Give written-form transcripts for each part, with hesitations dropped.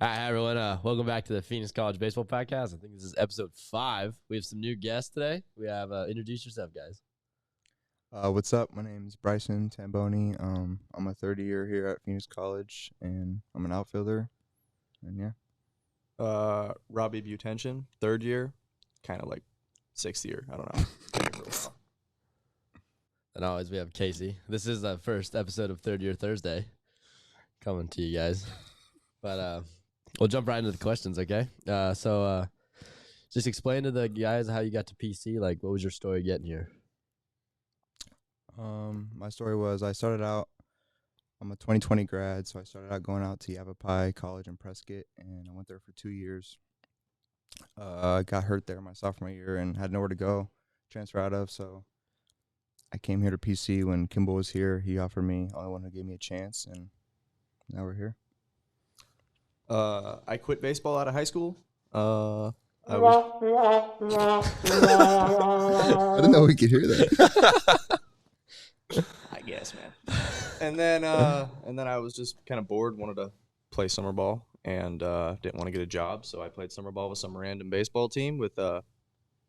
Hi, everyone. Welcome back to the Phoenix College Baseball Podcast. I think this is episode 5. We have some new guests today. We have introduce yourself, guys. What's up? My name is Bryson Tamboni. I'm a third year here at Phoenix College, and I'm an outfielder. And yeah. Robbie Butension, third year, kind of like sixth year. I don't know. Been here for a while. And always we have Casey. This is the first episode of Third Year Thursday coming to you guys. But we'll jump right into the questions, okay? So just explain to the guys how you got to PC. Like, what was your story getting here? My story was I'm a 2020 grad, so I started out going out to Yavapai College in Prescott, and I went there for 2 years. I got hurt there my sophomore year and had nowhere to go, transfer out of, so I came here to PC when Kimball was here. He offered me, only one who gave me a chance, and now we're here. I quit baseball out of high school. I didn't know we could hear that. I guess, man. And then I was just kind of bored, wanted to play summer ball, and didn't want to get a job, so I played summer ball with some random baseball team with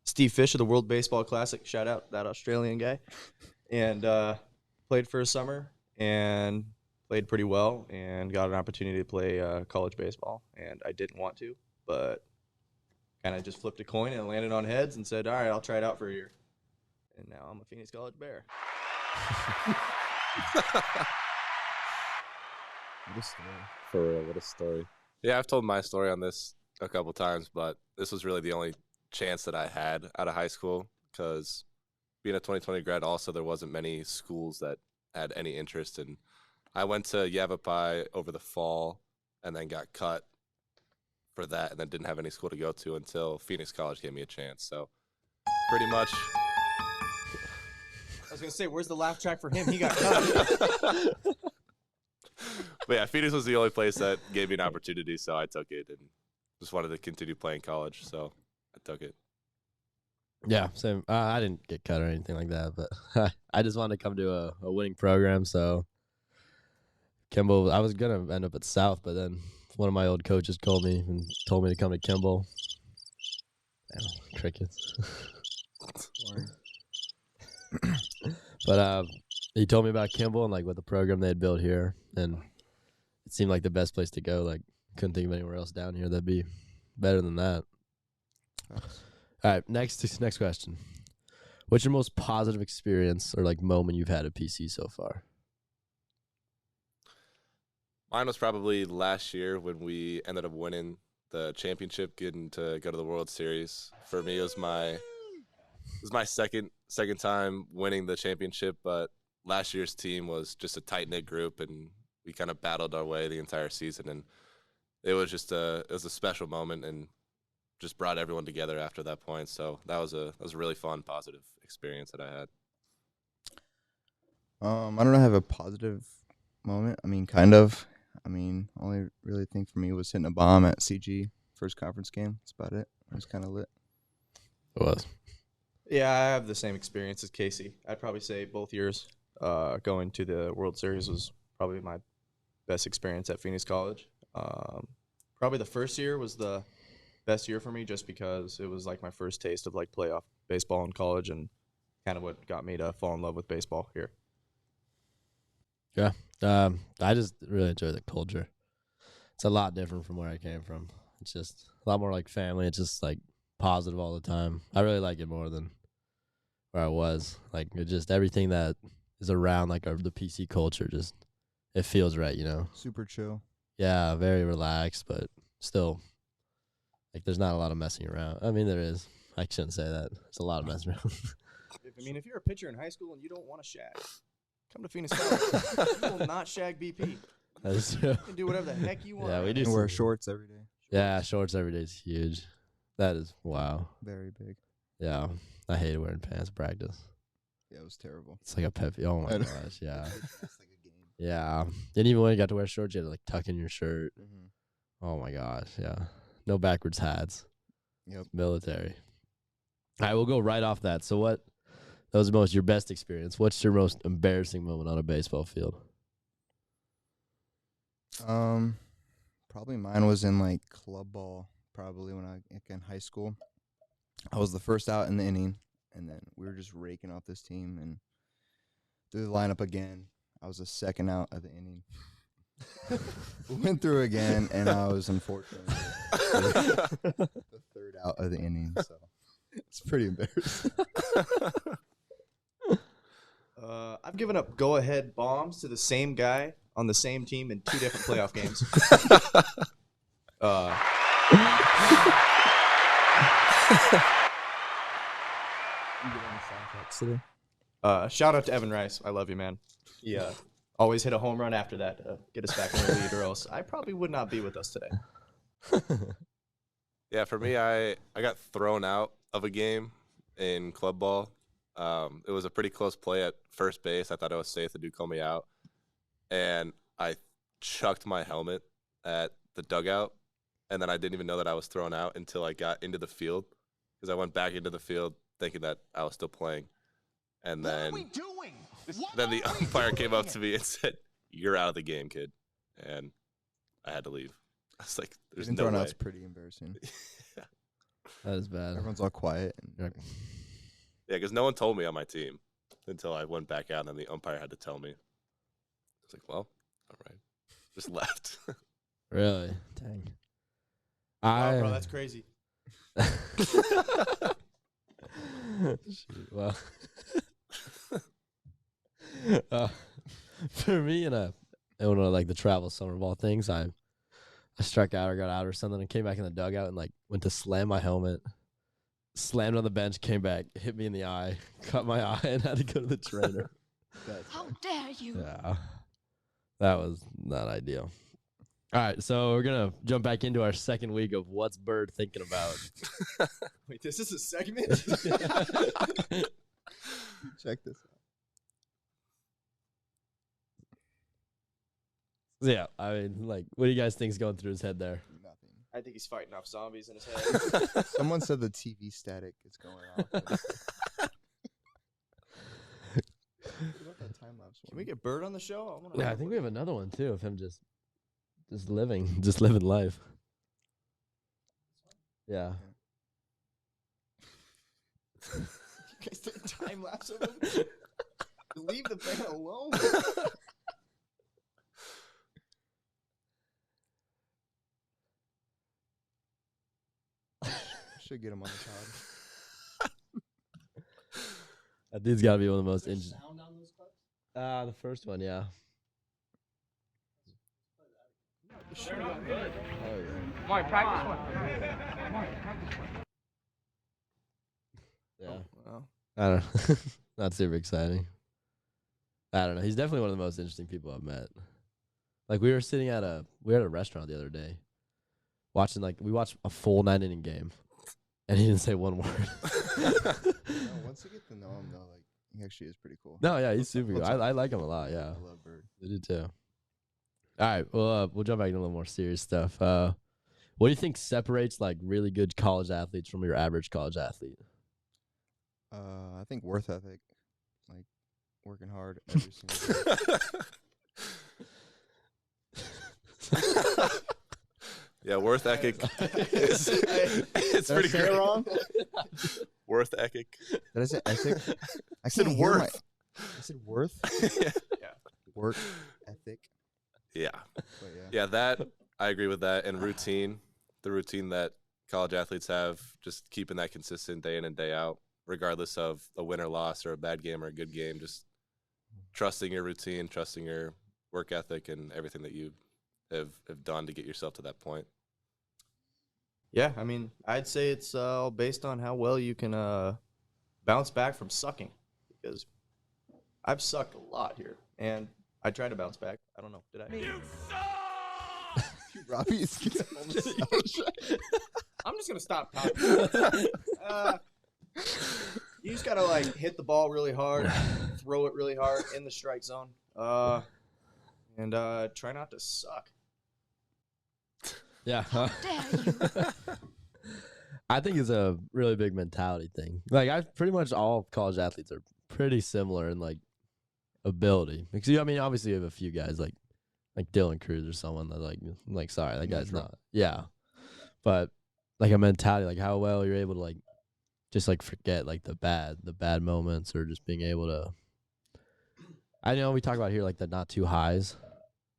Steve Fish of the World Baseball Classic. Shout out that Australian guy. And played for a summer and played pretty well and got an opportunity to play college baseball. And I didn't want to, but kind of just flipped a coin and landed on heads and said, all right, I'll try it out for a year. And now I'm a Phoenix College Bear. What a story. For real, what a story. Yeah, I've told my story on this a couple times, but this was really the only chance that I had out of high school because being a 2020 grad, also there wasn't many schools that had any interest in. I went to Yavapai over the fall and then got cut for that and then didn't have any school to go to until Phoenix College gave me a chance. So pretty much. I was going to say, where's the laugh track for him? He got cut. But yeah, Phoenix was the only place that gave me an opportunity, so I took it and just wanted to continue playing college, so I took it. Yeah, same. I didn't get cut or anything like that, but I just wanted to come to a winning program. So Kimball, I was going to end up at South, but then one of my old coaches called me and told me to come to Kimball. Damn, crickets. But he told me about Kimball and like what the program they had built here, and it seemed like the best place to go. Like, couldn't think of anywhere else down here that'd be better than that. All right, next question. What's your most positive experience or like moment you've had at PC so far? Mine was probably last year when we ended up winning the championship, getting to go to the World Series. For me, it was my second time winning the championship, but last year's team was just a tight-knit group, and we kind of battled our way the entire season, and it was just a special moment and just brought everyone together after that point. So that was a really fun, positive experience that I had. I don't have a positive moment. I mean, kind of. I mean, only really thing for me was hitting a bomb at CG first conference game. That's about it. It was kind of lit. It was. Yeah, I have the same experience as Casey. I'd probably say both years going to the World Series was probably my best experience at Phoenix College. Probably the first year was the best year for me just because it was like my first taste of like playoff baseball in college and kind of what got me to fall in love with baseball here. Yeah. I just really enjoy the culture. It's a lot different from where I came from. It's just a lot more like family. It's just like positive all the time. I really like it more than where I was. Like, it just everything that is around like the PC culture, just it feels right, you know. Super chill. Yeah, very relaxed, but still, like, there's not a lot of messing around. I mean, there is. I shouldn't say that. There's a lot of messing around. If you're a pitcher in high school and you don't want to shag, come to Phoenix College. You will not shag BP. That is true. You can do whatever the heck you want. Yeah, we You do. can wear shorts every day. Yeah, shorts every day is huge. That is, wow. Very big. Yeah, I hated wearing pants at practice. Yeah, it was terrible. It's like a pet peeve. Oh my I know. gosh, yeah. It's like a game. Yeah. And even when you got to wear shorts, you had to like tuck in your shirt. Mm-hmm. Oh my gosh, yeah. No backwards hats. Yep. Military. All right, we'll go right off that. So that was your best experience. What's your most embarrassing moment on a baseball field? Probably mine was in like club ball. Probably when I like, in high school, I was the first out in the inning, and then we were just raking off this team and through the lineup again. I was the second out of the inning. We went through again, and I was unfortunately the third out of the inning. So it's pretty embarrassing. I've given up go-ahead bombs to the same guy on the same team in 2 different playoff games. Shout out to Evan Rice. I love you, man. He always hit a home run after that to get us back in the lead, or else I probably would not be with us today. Yeah, for me, I got thrown out of a game in club ball. It was a pretty close play at first base. I thought I was safe. The dude called me out, and I chucked my helmet at the dugout, and then I didn't even know that I was thrown out until I got into the field, because I went back into the field thinking that I was still playing, and then the umpire came up to me and said, "You're out of the game, kid," and I had to leave. I was like, "There's Getting no thrown way." out's pretty embarrassing. That is bad. Everyone's all quiet. And Yeah, because no one told me on my team until I went back out, and then the umpire had to tell me. I was like, well, all right. Just left. Really? Dang. Oh, bro, that's crazy. Shoot, well, for me in one of like the travel summer ball things, I struck out or got out or something and came back in the dugout and like went to slam my helmet, slammed on the bench, came back, hit me in the eye, cut my eye, and had to go to the trainer. How dare you? Yeah, that was not ideal. All right, so we're gonna jump back into our second week of What's Bird Thinking About. Wait, this is a segment? check this out. Yeah, I mean, like, what do you guys think's going through his head there? Nothing. I think he's fighting off zombies in his head. Someone said the TV static is going off. What about that time lapse Can we get Bird on the show? Yeah, I think we have another one too of him just living life. Yeah. You guys did a time lapse of him? Leave the man alone. Should get him on the pod. That dude's got to be one of the most interesting. Sound on those clips? The first one, yeah. Mark, practice one. Yeah. Well, I don't know. Not super exciting. I don't know. He's definitely one of the most interesting people I've met. Like we were at a restaurant the other day, we watched a full 9-inning game, and he didn't say one word. Once you get to know him, though, like he actually is pretty cool. No, yeah, he's super good. I like him a lot. Yeah, I love Bird. I do too. All right, well, we'll jump back into a little more serious stuff. What do you think separates like really good college athletes from your average college athlete? I think worth ethic, like working hard every single day. Yeah, worth ethic is it's Did I pretty say great. it wrong? Worth ethic. Did I say ethic? I said can't hear worth. I said worth. yeah. Work ethic. Yeah. But yeah. Yeah, that I agree with that. And routine, the routine that college athletes have, just keeping that consistent day in and day out, regardless of a win or loss or a bad game or a good game, just trusting your routine, trusting your work ethic and everything that you have done to get yourself to that point. Yeah, I mean, I'd say it's all based on how well you can bounce back from sucking, because I've sucked a lot here, and I tried to bounce back. I don't know. Did I? You suck! Robbie is I'm just going to stop talking. You just got to, like, hit the ball really hard, throw it really hard in the strike zone, and try not to suck. Yeah. How dare you? I think it's a really big mentality thing. Like, pretty much all college athletes are pretty similar in like ability. Because I mean, obviously you have a few guys like like Dylan Cruz or someone that like sorry, that guy's not. Yeah. But like a mentality, like how well you're able to like just like forget like the bad moments, or just being able to. I know we talk about here like the not too highs,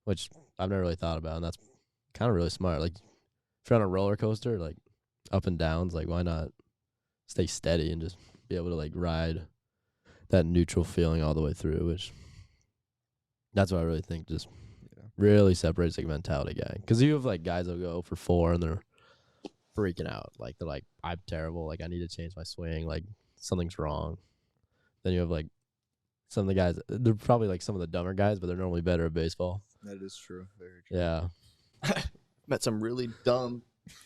which I've never really thought about, and that's kind of really smart. Like if you're on a roller coaster, like up and downs, like why not stay steady and just be able to like ride that neutral feeling all the way through, which that's what I really think just really separates like a mentality guy. Because you have like guys that go for 4 and they're freaking out. Like they're like, I'm terrible. Like I need to change my swing. Like something's wrong. Then you have like some of the guys, they're probably like some of the dumber guys, but they're normally better at baseball. That is true. Very true. Yeah. Met some really dumb,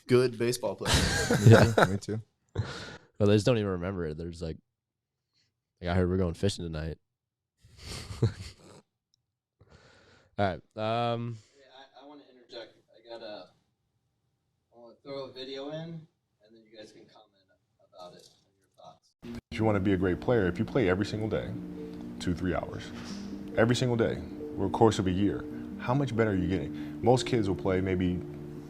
good baseball players. Yeah, me too. But they just don't even remember it. There's like I heard we're going fishing tonight. All right. I want to interject. I want to throw a video in, and then you guys can comment about it and your thoughts. If you want to be a great player, if you play every single day, 2-3 hours, every single day, over the course of a year, how much better are you getting? Most kids will play maybe,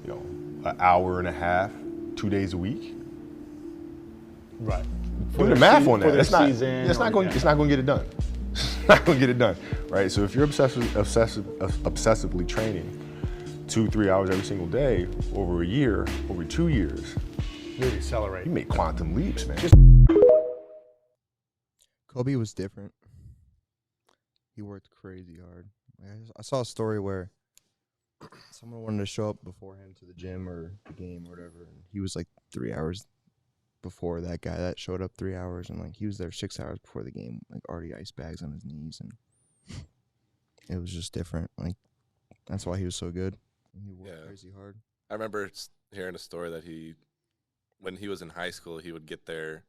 an hour and a half, 2 days a week. Right. Do the math on that. It's not going to get it done. It's not going to get it done, right? So if you're obsessively training 2-3 hours every single day over a year, over 2 years, Really accelerate. you make quantum leaps, man. Kobe was different. He worked crazy hard. I saw a story where someone wanted to show up before him to the gym or the game or whatever, and he was like 3 hours before that guy that showed up 3 hours, and like he was there 6 hours before the game, like already ice bags on his knees, and it was just different. Like that's why he was so good. He worked crazy hard. I remember hearing a story that when he was in high school, he would get there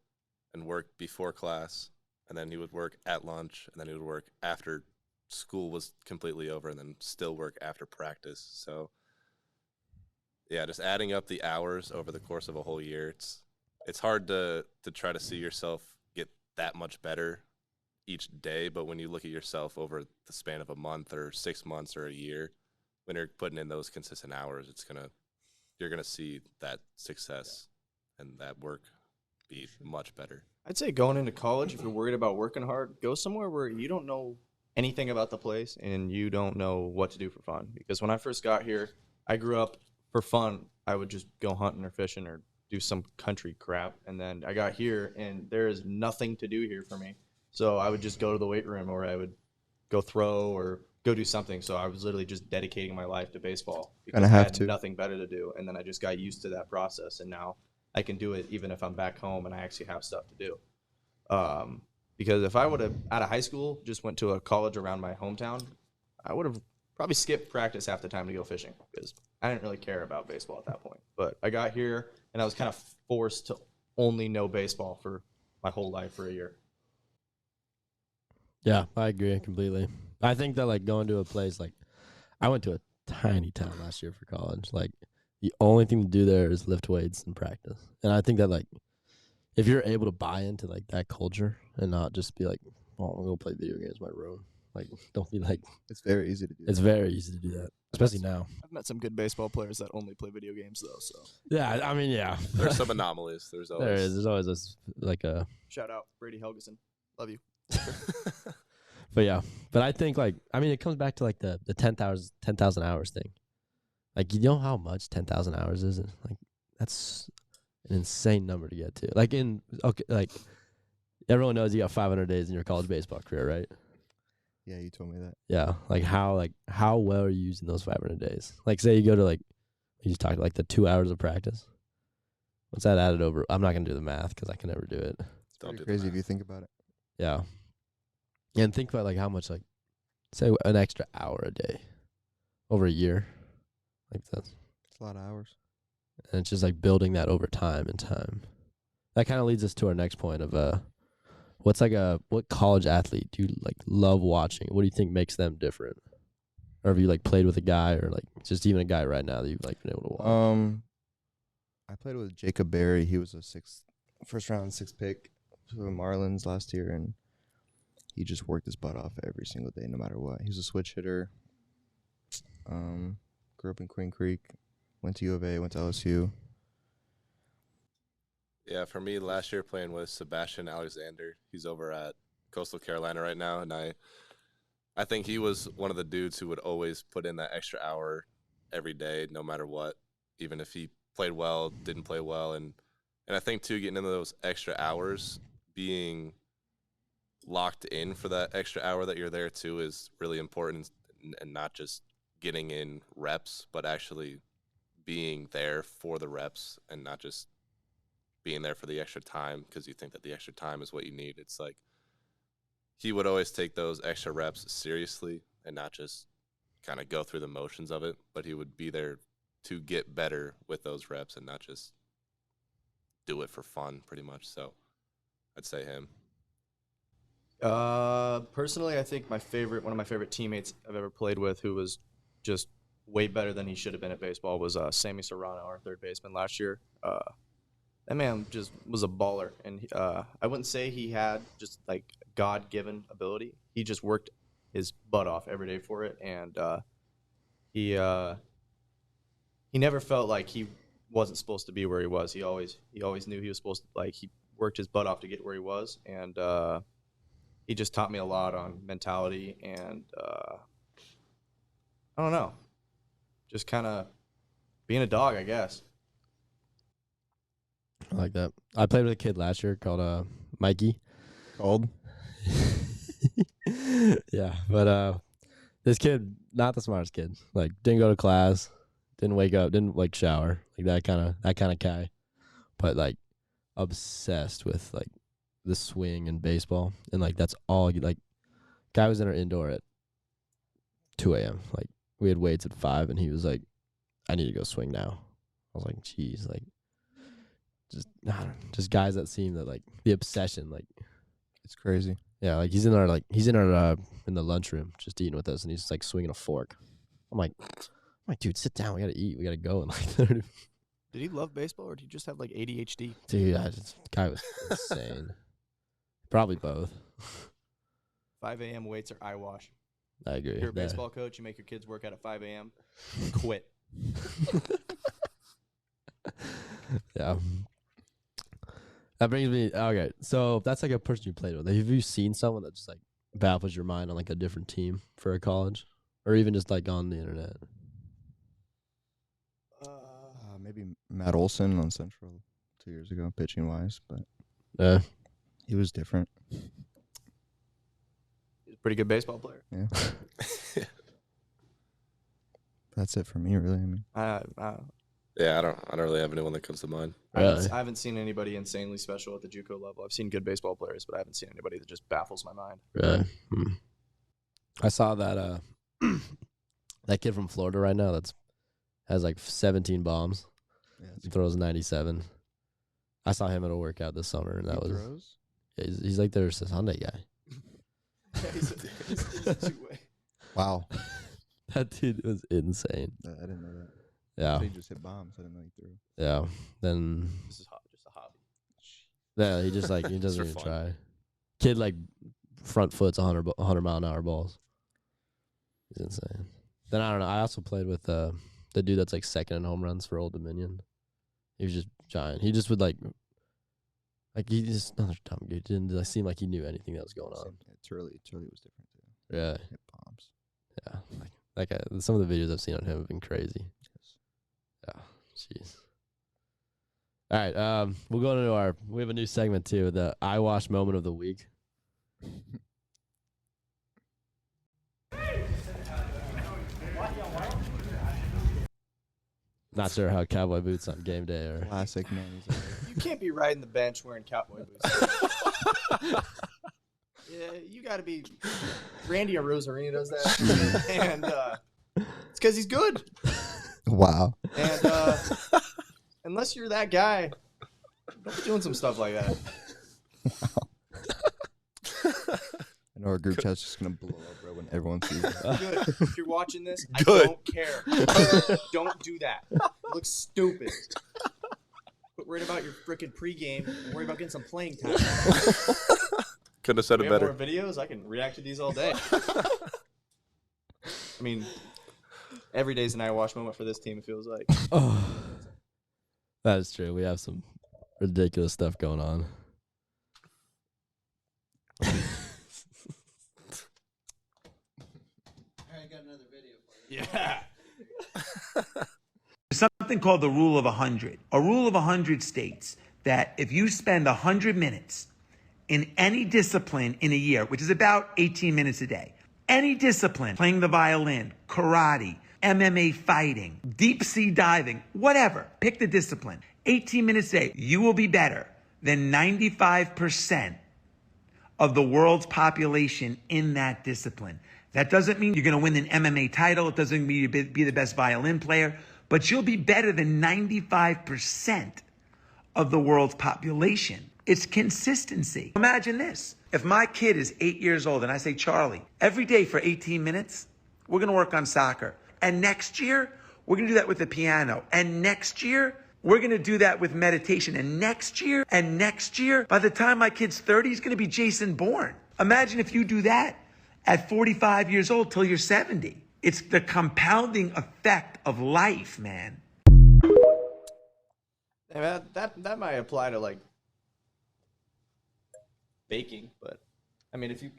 and work before class, and then he would work at lunch, and then he would work after school was completely over, and then still work after practice. So, yeah, just adding up the hours over the course of a whole year, it's hard to try to see yourself get that much better each day, but when you look at yourself over the span of a month or 6 months or a year, when you're putting in those consistent hours, you're gonna see that success and that work be much better. I'd say going into college, if you're worried about working hard, go somewhere where you don't know anything about the place and you don't know what to do for fun. Because when I first got here, I grew up for fun. I would just go hunting or fishing or do some country crap. And then I got here and there is nothing to do here for me. So I would just go to the weight room, or I would go throw or go do something. So I was literally just dedicating my life to baseball because I had nothing better to do. And then I just got used to that process, and now I can do it even if I'm back home and I actually have stuff to do. Because if I would have, out of high school, just went to a college around my hometown, I would have probably skipped practice half the time to go fishing because I didn't really care about baseball at that point. But I got here and I was kind of forced to only know baseball for my whole life for a year. Yeah, I agree completely. I think that like going to a place like I went to a tiny town last year for college. Like the only thing to do there is lift weights and practice. And I think that like if you're able to buy into like that culture and not just be like, "Oh, I'm gonna go play video games in my room." Like, don't be like. It's very easy to do. It's very easy to do that, especially now. I've met some good baseball players that only play video games though. So yeah, I mean, yeah. There's some anomalies. There's always. There is. There's always this like a. Shout out Brady Helgeson. Love you. But yeah, but I think like it comes back to like the 10,000 hours thing. Like you know how much 10,000 hours is? Like that's an insane number to get to. Like like everyone knows you got 500 days in your college baseball career, right? Yeah, you told me that. Yeah, like how well are you using those 500 days? Like say you go to like you just talked like the 2 hours of practice. What's that added over? I'm not gonna do the math because I can never do it. It's pretty crazy if you think about it. Yeah. And think about like how much like say an extra hour a day over a year. Like that's a lot of hours. And it's just like building that over time and time. That kind of leads us to our next point of what college athlete do you like love watching? What do you think makes them different? Or have you like played with a guy or like just even a guy right now that you've like been able to watch? I played with Jacob Berry. He was a first round 6th pick for the Marlins last year, and he just worked his butt off every single day, no matter what. He was a switch hitter. Grew up in Queen Creek. Went to U of A. Went to LSU. Yeah, for me, last year playing with Sebastian Alexander. He's over at Coastal Carolina right now, and I think he was one of the dudes who would always put in that extra hour every day, no matter what, even if he played well, didn't play well, and I think too, getting into those extra hours, being locked in for that extra hour that you're there too is really important, and not just getting in reps, but actually being there for the reps and not just being there for the extra time because you think that the extra time is what you need. It's like he would always take those extra reps seriously and not just kind of go through the motions of it, but he would be there to get better with those reps and not just do it for fun pretty much. So I'd say him. Personally, I think one of my favorite teammates I've ever played with, who was just way better than he should have been at baseball, was Sammy Serrano, our third baseman last year. That man just was a baller, and I wouldn't say he had just like God-given ability. He just worked his butt off every day for it, and he never felt like he wasn't supposed to be where he was. He always knew he was supposed to. Like, he worked his butt off to get where he was, and he just taught me a lot on mentality and I don't know, just kind of being a dog, I guess. I like that. I played with a kid last year called Mikey. Called? Yeah, but this kid, not the smartest kid. Like, didn't go to class, didn't wake up, didn't like shower, like that kind of guy. But like obsessed with like the swing and baseball, and like that's all. Like, guy was in our indoor at 2 a.m. Like, we had weights at 5, and he was like, "I need to go swing now." I was like, "Geez, like." Just guys that seem that like the obsession, like It's crazy. yeah, like he's in our in the lunchroom just eating with us, and he's just like swinging a fork. I'm like, dude, sit down. We gotta eat. We gotta go in like 30. Did he love baseball, or did he just have like ADHD? Dude, guy was insane. Probably both. 5 a.m. weights are eyewash. I agree. You're a baseball coach. You make your kids work out at 5 a.m. Quit. Yeah. That brings me okay. So that's like a person you played with. Have you seen someone that just like baffles your mind on like a different team for a college, or even just like on the internet? Maybe Matt Olson on Central 2 years ago, pitching wise, but Yeah. he was different. He's a pretty good baseball player. Yeah. That's it for me, really. I mean, Yeah, I don't really have anyone that comes to mind. Really? I haven't seen anybody insanely special at the JUCO level. I've seen good baseball players, but I haven't seen anybody that just baffles my mind. Really? I saw that that kid from Florida right now has like 17 bombs. yeah, He throws 97. I saw him at a workout this summer, and that was throws? yeah, he's like their Sunday guy. Yeah, he's a two-way. Wow. That dude was insane. I didn't know that. Yeah, He just hit bombs. I didn't know he threw. yeah. Then This is just a hobby. yeah, he just like he doesn't for even fun. try. Kid like front foot's 100 mile an hour balls. He's insane. Then I don't know. I also played with the dude that's like second in home runs for Old Dominion. He was just giant. He just would like he just another dumb dude. Didn't like, seem like he knew anything that was going on. Yeah, Turley was different too. Yeah, Hit bombs. yeah. Like some of the videos I've seen on him have been crazy. Yeah, jeez. All right, we'll go into we have a new segment too, the I Wash moment of the week. Not sure how cowboy boots on game day or Classic man. You can't be riding the bench wearing cowboy boots. Yeah, you got to be. Randy Arozarena does that, and it's because he's good. Wow. And unless you're that guy, don't be doing some stuff like that. I know our group chat's just gonna blow up, bro, when everyone sees it. Good. If you're watching this, Good. I don't care. Don't do that. It looks stupid. Quit worried about your freaking pregame and worry about getting some playing time. Couldn't have said We it have better. more videos. I can react to these all day. I mean, every day's an eye wash moment for this team. It feels like. Oh, that is true. We have some ridiculous stuff going on. All right, I got another video for you. Yeah. Something called the rule of 100. A rule of 100 states that if you spend 100 minutes in any discipline in a year, which is about 18 minutes a day, any discipline, playing the violin, karate, MMA fighting, deep sea diving, whatever, pick the discipline, 18 minutes a day, you will be better than 95% of the world's population in that discipline. That doesn't mean you're going to win an MMA title. It doesn't mean you be the best violin player, but you'll be better than 95% of the world's population. It's consistency. Imagine this. If my kid is 8 years old and I say, Charlie, every day for 18 minutes, we're going to work on soccer. And next year, we're going to do that with the piano. And next year, we're going to do that with meditation. And next year, by the time my kid's 30, he's going to be Jason Bourne. Imagine if you do that at 45 years old till you're 70. It's the compounding effect of life, man. Yeah, that might apply to like baking, but I mean, if you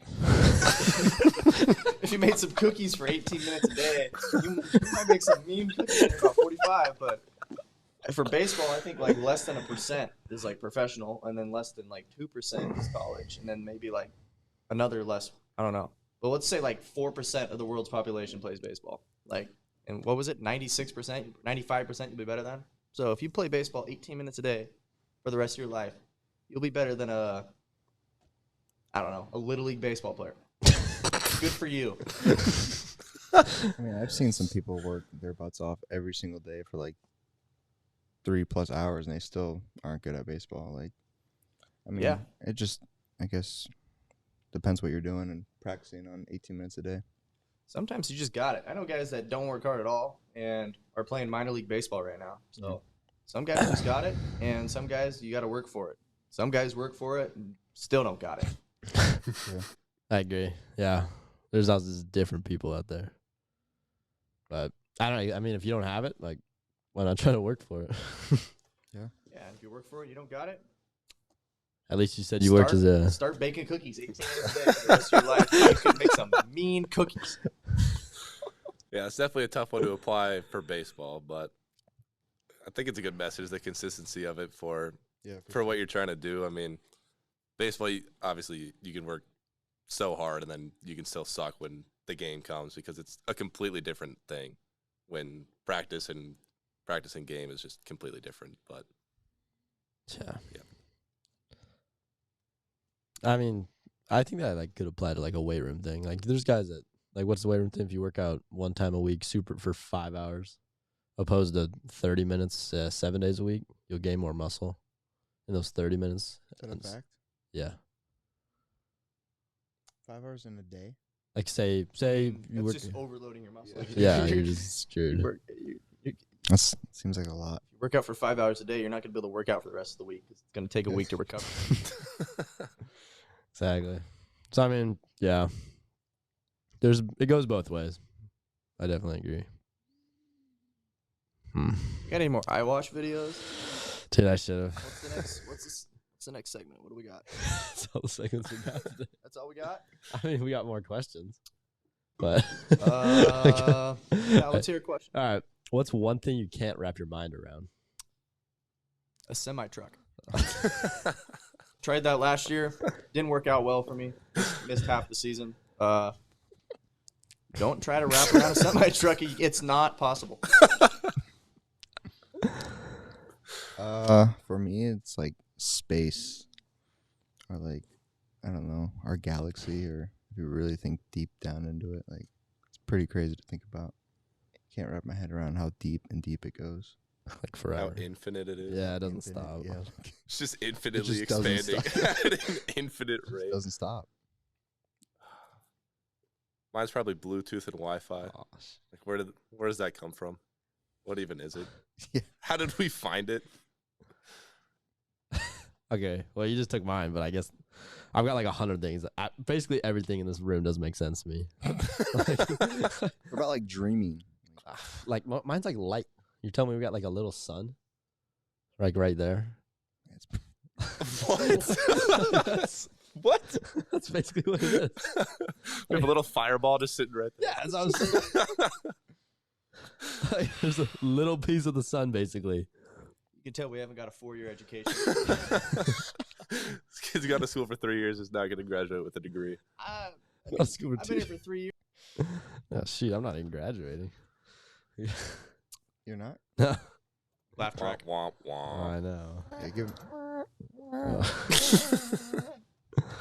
if you made some cookies for 18 minutes a day, you might make some mean cookies in about 45. But for baseball, I think like less than 1% is like professional, and then less than like 2% is college, and then maybe like another less. I don't know. But let's say like 4% of the world's population plays baseball. Like, and what was it? 96%, 95% you'll be better than. So if you play baseball 18 minutes a day for the rest of your life, you'll be better than a Little League baseball player. Good for you. I mean, I've seen some people work their butts off every single day for like 3+ hours, and they still aren't good at baseball. Like, I mean, Yeah. it just, I guess, depends what you're doing and practicing on 18 minutes a day. Sometimes you just got it. I know guys that don't work hard at all and are playing minor league baseball right now. So some guys just got it, and some guys you got to work for it. Some guys work for it and still don't got it. Yeah. I agree. Yeah. There's also just different people out there. But I don't know. I mean, if you don't have it, like, why not try to work for it? Yeah, if you work for it, you don't got it. At least you said you worked as a. Start baking cookies 18 minutes a day for the rest of your life. You could make some mean cookies. Yeah, it's definitely a tough one to apply for baseball, but I think it's a good message, the consistency of it for what you're trying to do. I mean, baseball, obviously, you can work so hard, and then you can still suck when the game comes because it's a completely different thing when practicing game is just completely different. But yeah. I mean, I think that like could apply to like a weight room thing. Like, there's guys that like, what's the weight room thing? If you work out one time a week, for 5 hours, opposed to 30 minutes, 7 days a week, you'll gain more muscle in those 30 minutes. Is that a fact? Yeah. 5 hours in a day? Like, say you work. That's just overloading your muscles. Yeah, you're just screwed. That seems like a lot. If you work out for 5 hours a day, you're not going to be able to work out for the rest of the week. It's going to take a week to recover. Exactly. So, I mean, yeah. It goes both ways. I definitely agree. You got any more eye wash videos? Dude, I should have. What's the next segment? What do we got? That's all the segments we got today. That's all we got? I mean, we got more questions. But yeah, let's hear a question. All right. What's one thing you can't wrap your mind around? A semi-truck. Tried that last year. Didn't work out well for me. Missed half the season. Don't try to wrap around a semi-truck. It's not possible. For me, it's like space, or like, I don't know, our galaxy, or if you really think deep down into it, like, it's pretty crazy to think about. Can't wrap my head around how deep it goes. Like forever. How infinite it is. Yeah, it doesn't stop. Yeah. It's just infinitely It just doesn't expanding at an infinite It rate. doesn't stop. Mine's probably Bluetooth and Wi-Fi. Like, where does that come from? What even is it? Yeah. How did we find it? Okay, well, you just took mine, but I guess I've got like 100 things. Basically, everything in this room doesn't make sense to me. What about like dreaming? Like mine's like light. You tell me we got like a little sun, like right there. What? What? That's basically what it is. We have a little fireball just sitting right there. Yeah, that's what I was saying. Like, there's a little piece of the sun, basically. You can tell we haven't got a 4-year education. This kid's got to school for 3 years. Is not going to graduate with a degree. I've I've been been here for 3 years. Oh, shoot, I'm not even graduating. You're not? Laugh track. Womp, womp. I know. Yeah, give.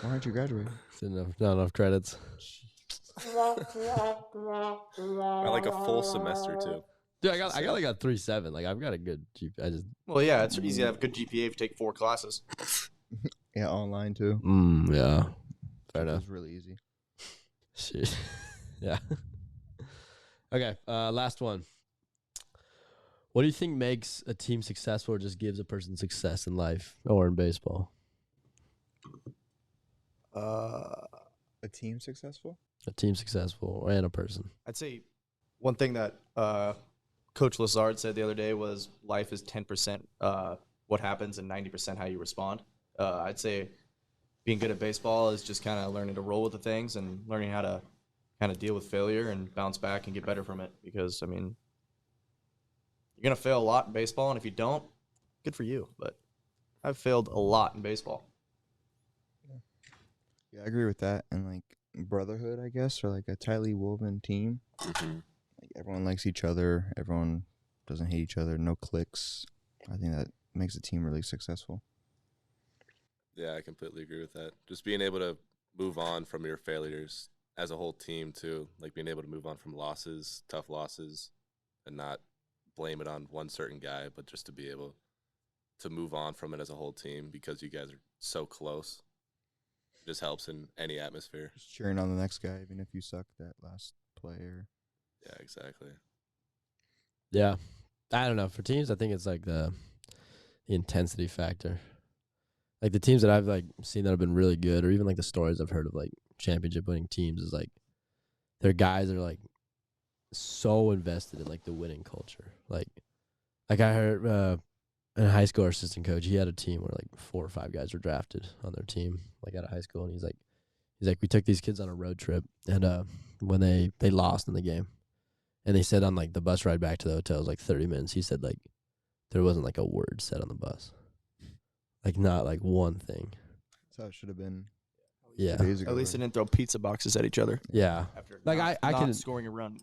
Why aren't you graduating? Not enough credits. I like a full semester too. Dude, I got like a 3.7. Like I've got a good GPA. I just Well, yeah, it's easy to have a good GPA if you take 4 classes. Yeah, online too. yeah. Fair enough. It's really easy. Shit. Yeah. Okay, last one. What do you think makes a team successful or just gives a person success in life or in baseball? A team successful? A team successful and a person. I'd say one thing that Coach Lazard said the other day was life is 10% what happens and 90% how you respond. I'd say being good at baseball is just kind of learning to roll with the things and learning how to kind of deal with failure and bounce back and get better from it. Because, I mean, you're going to fail a lot in baseball, and if you don't, good for you. But I've failed a lot in baseball. Yeah, I agree with that. And like brotherhood, I guess, or like a tightly woven team. Like everyone likes each other. Everyone doesn't hate each other. No cliques. I think that makes a team really successful. Yeah, I completely agree with that. Just being able to move on from your failures as a whole team too, like being able to move on from losses, tough losses, and not blame it on one certain guy, but just to be able to move on from it as a whole team because you guys are so close. It just helps in any atmosphere. Just cheering on the next guy, even if you suck that last player. Yeah, exactly. Yeah. I don't know. For teams, I think it's like the intensity factor. Like the teams that I've like seen that have been really good, or even like the stories I've heard of like championship winning teams, is like their guys are like so invested in like the winning culture. Like I heard a high school assistant coach, he had a team where like 4 or 5 guys were drafted on their team, like out of high school, and he's like we took these kids on a road trip, and when they lost in the game, and they said on like the bus ride back to the hotel, it was like 30 minutes. He said like there wasn't like a word said on the bus. Like not like one thing. That's how it should have been. Yeah. At least they didn't throw pizza boxes at each other. Yeah. After Like not I can scoring a run.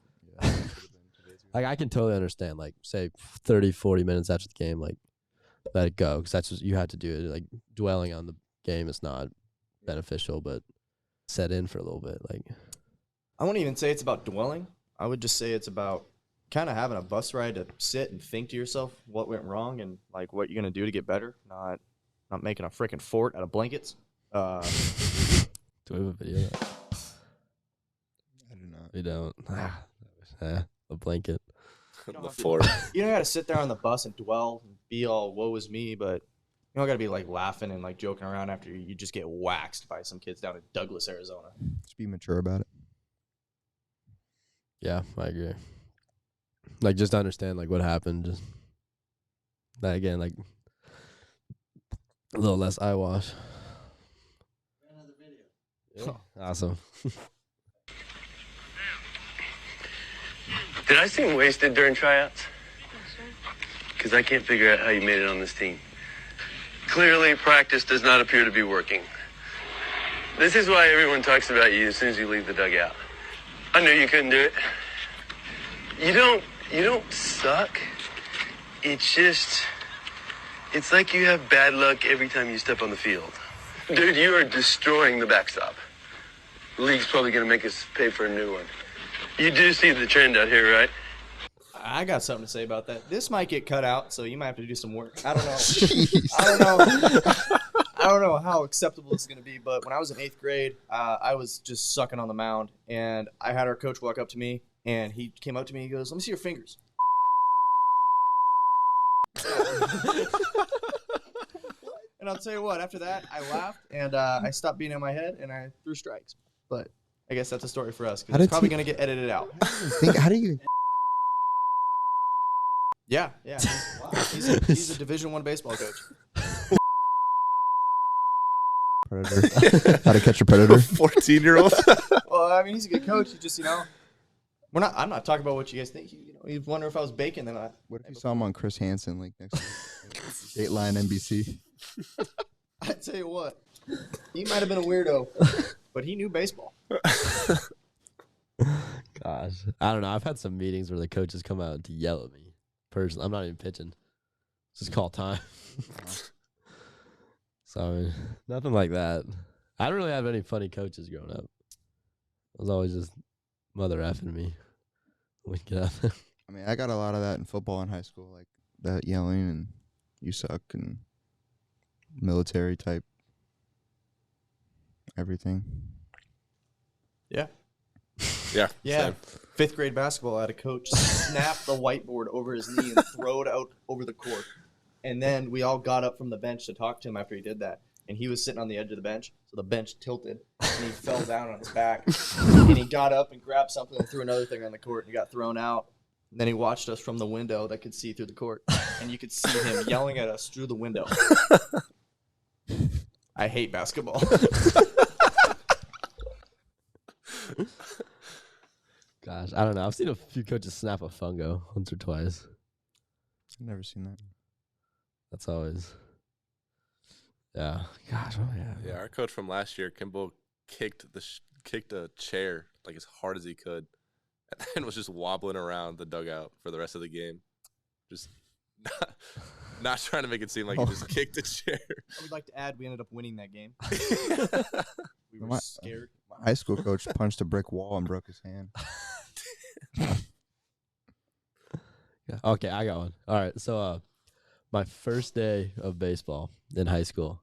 like I can totally understand like say 30, 40 minutes after the game, like let it go, because that's what you had to do. It. Like dwelling on the game is not beneficial, but set in for a little bit. Like I wouldn't even say it's about dwelling. I would just say it's about kind of having a bus ride to sit and think to yourself what went wrong and like what you're gonna do to get better. Not making a freaking fort out of blankets. do we have a video of that? I do not. We don't. A blanket. The fort. You don't got to sit there on the bus and dwell and be all woe is me, but you don't got to be like laughing and like joking around after you just get waxed by some kids down in Douglas, Arizona. Just be mature about it. Yeah, I agree. Like just understand like what happened. Just that again, like a little less eyewash. Another video. Awesome. Did I seem wasted during tryouts? Because I can't figure out how you made it on this team. Clearly, practice does not appear to be working. This is why everyone talks about you as soon as you leave the dugout. I knew you couldn't do it. You don't suck. It's like you have bad luck every time you step on the field. Dude, you are destroying the backstop. The league's probably going to make us pay for a new one. You do see the trend out here, right? I got something to say about that. This might get cut out, so you might have to do some work. I don't know. I don't know how acceptable this is going to be, but when I was in 8th grade, I was just sucking on the mound, and I had our coach walk up to me, and he came up to me and he goes, "Let me see your fingers." And I'll tell you what, after that, I laughed, and I stopped being in my head, and I threw strikes. But I guess that's a story for us, because it's probably going to get edited out. How do you Yeah. He's a Division I baseball coach. Predator. How to catch a predator. 14-year-old. Well, I mean, he's a good coach. He just, I'm not talking about what you guys think. He's wondering if I was baking. Then What if you saw him on Chris Hansen, like next to Dateline NBC? I tell you what, he might have been a weirdo, but he knew baseball. Gosh, I don't know. I've had some meetings where the coaches come out to yell at me. Personally, I'm not even pitching. Just call time. So I mean, nothing like that. I don't really have any funny coaches growing up. I was always just mother effing me. I mean, I got a lot of that in football in high school, like that yelling and you suck and military type everything. Yeah. Yeah. Yeah. Same. 5th grade basketball, I had a coach snap the whiteboard over his knee and throw it out over the court. And then we all got up from the bench to talk to him after he did that. And he was sitting on the edge of the bench, so the bench tilted, and he fell down on his back. And he got up and grabbed something and threw another thing on the court, and he got thrown out. And then he watched us from the window that could see through the court, and you could see him yelling at us through the window. I hate basketball. Gosh, I don't know. I've seen a few coaches snap a fungo once or twice. I've never seen that. That's always. Yeah. Gosh. Oh yeah. Yeah, our coach from last year, Kimball, kicked a chair like as hard as he could, and then was just wobbling around the dugout for the rest of the game, just not trying to make it seem like he just kicked a chair. I would like to add, we ended up winning that game. We were My scared. high school coach punched a brick wall and broke his hand. Yeah. Okay, I got one. All right. So, my first day of baseball in high school,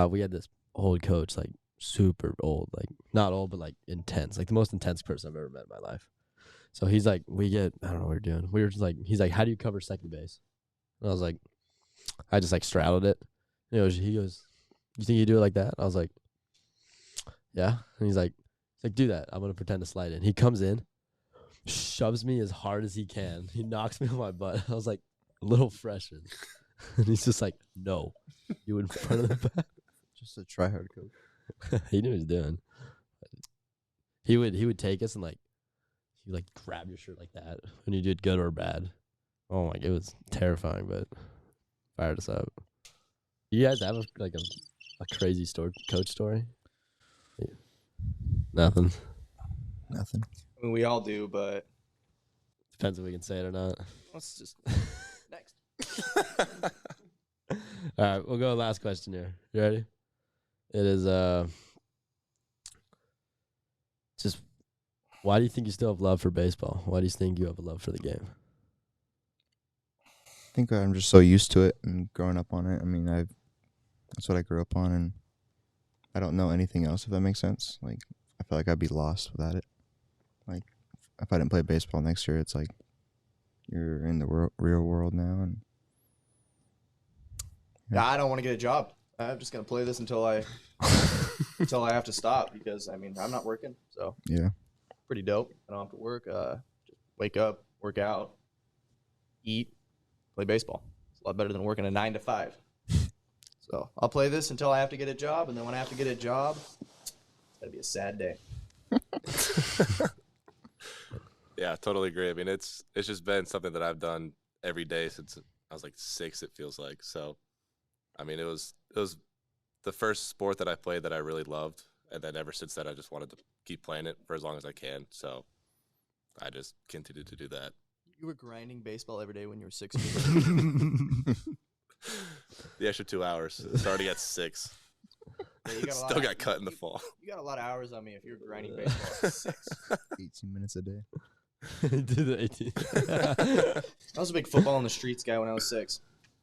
we had this old coach, like super old, like not old, but like intense, like the most intense person I've ever met in my life. So he's like, I don't know what we're doing. We were just like, he's like, how do you cover second base? And I was like, I just like straddled it. He goes, you think you do it like that? I was like, yeah. And he's like, do that. I'm going to pretend to slide in. He comes in, shoves me as hard as he can. He knocks me on my butt. I was like, a little freshman. And he's just like, no, you in front of the back. Just a try-hard coach. He knew what he was doing. He would take us and like, he like grab your shirt like that when you did good or bad. Oh my, it was terrifying, but fired us up. You guys have a crazy coach story? Yeah. Nothing. Nothing. I mean, we all do, but Depends if we can say it or not. let's just next. All right, we'll go last question here. You ready? It is just why do you think you still have love for baseball? Why do you think you have a love for the game? I think I'm just so used to it and growing up on it. I mean, that's what I grew up on, and I don't know anything else, if that makes sense. Like, I feel like I'd be lost without it. Like, if I didn't play baseball next year, it's like you're in the real world now. And Yeah, I don't want to get a job. I'm just gonna play this until I have to stop because I mean I'm not working, so yeah, pretty dope. I don't have to work. Just wake up, work out, eat, play baseball. It's a lot better than working a 9 to 5. So I'll play this until I have to get a job, and then when I have to get a job, it's gonna be a sad day. Yeah, totally agree. I mean, it's just been something that I've done every day since I was like 6. It feels like so. I mean, it was the first sport that I played that I really loved, and then ever since then, I just wanted to keep playing it for as long as I can. So I just continued to do that. You were grinding baseball every day when you were 6. The extra 2 hours, starting at 6. Yeah, Still got cut in the fall. You got a lot of hours on me if you're grinding baseball at 6. 18 minutes a day. Did the 18. I was a big football in the streets guy when I was 6.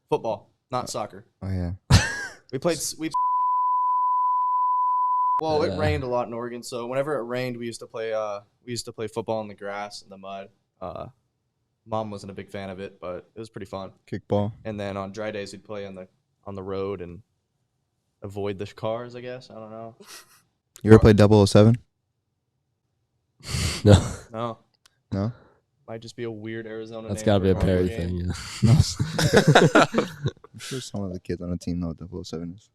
Football, not soccer. Oh, yeah. Well, it rained a lot in Oregon, so whenever it rained, we used to play football in the grass and the mud. Mom wasn't a big fan of it, but it was pretty fun. Kickball. And then on dry days, we'd play on the road and avoid the cars, I guess. I don't know. You ever played 007? No. No. No? Might just be a weird Arizona That's name. got to be a for Perry game. thing. Yeah. I'm sure some of the kids on the team know what 007 is.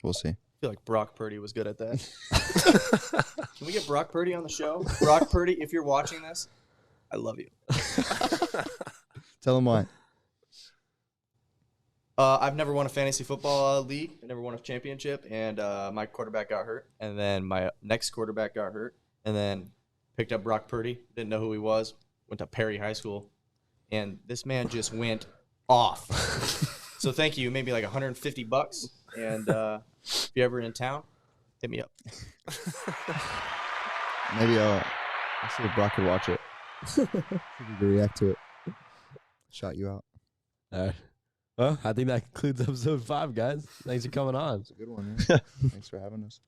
We'll see. I feel like Brock Purdy was good at that. Can we get Brock Purdy on the show? Brock Purdy, if you're watching this, I love you. Tell them why. I've never won a fantasy football league. I never won a championship, and my quarterback got hurt. And then my next quarterback got hurt, and then picked up Brock Purdy. Didn't know who he was. Went to Perry High School, and this man just went off. So thank you. Maybe like $150. And if you're ever in town, hit me up. Maybe I'll see if Brock could watch it. See if he could react to it. Shout you out. All right. Well, I think that concludes episode 5, guys. Thanks for coming on. It's a good one. Yeah. Thanks for having us.